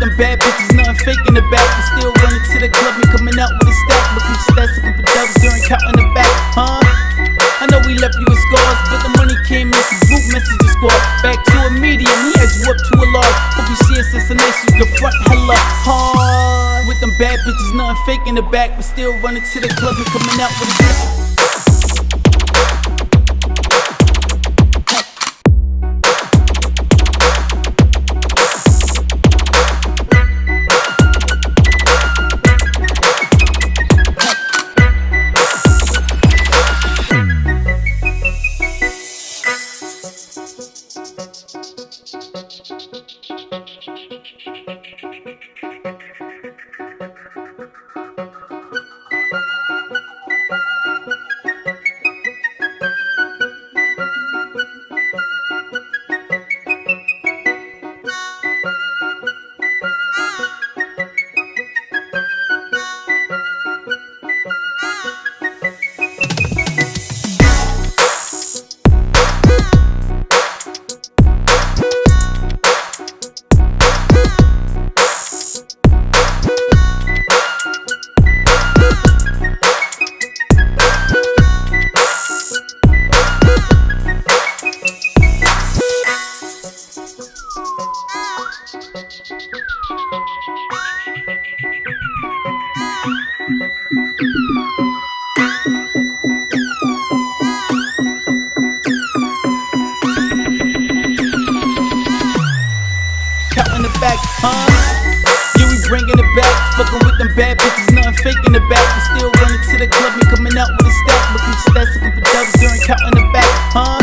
them bad bitches, nothing fake in the back. We still running to the club and coming out with a stack. Looking stats, looking for devils during counting the back, huh? I know we left you with scars, but the money came in some group messages squad. Back to a medium, he had you up to a large. Hope you see us as a nice, you can front hella hard. With them bad bitches, nothing fake in the back. We still running to the club and coming out with a stack. Counting the back, huh? Yeah, we bringing it back. Fucking with them bad bitches, nothing fake in the back. We still running to the club and coming out with a stack. Looking stats, looking for devils during counting the back, huh?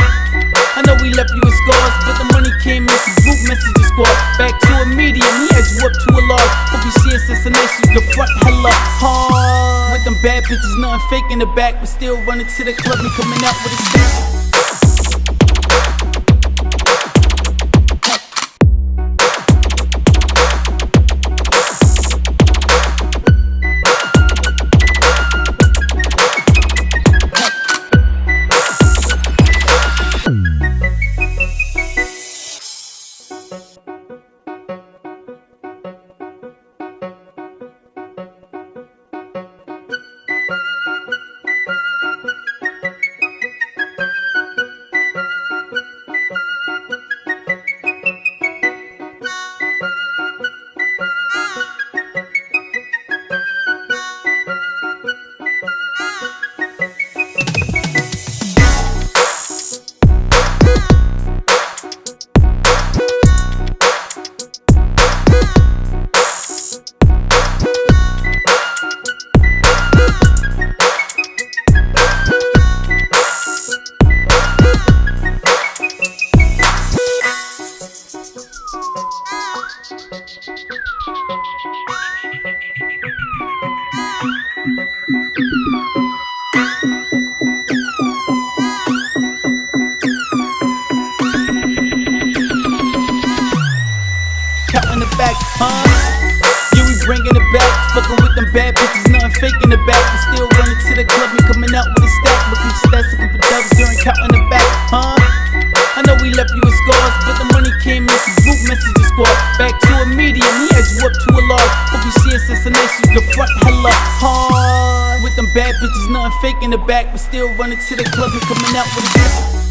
I know we left you with scars, but the money came in some group messages squad. Back to a medium, he had you up to a large. Hope you see us as a nice, you can front hella hard. With them bad bitches, nothing fake in the back. We still running to the club and coming out with a stack. Counting the back, huh? Yeah, we bringing it back. Fucking with them bad bitches, nothing fake in the back. We still running to the club and coming out with a stack. Looking stats, looking for devils during counting the back, huh? I know we left you with scars, but the money came in some group messages squad. Back to a medium, he had you up to a large. Hope you see us as a nice, you can front hella hard. With them bad bitches, nothing fake in the back. We still running to the club and coming out with a stack.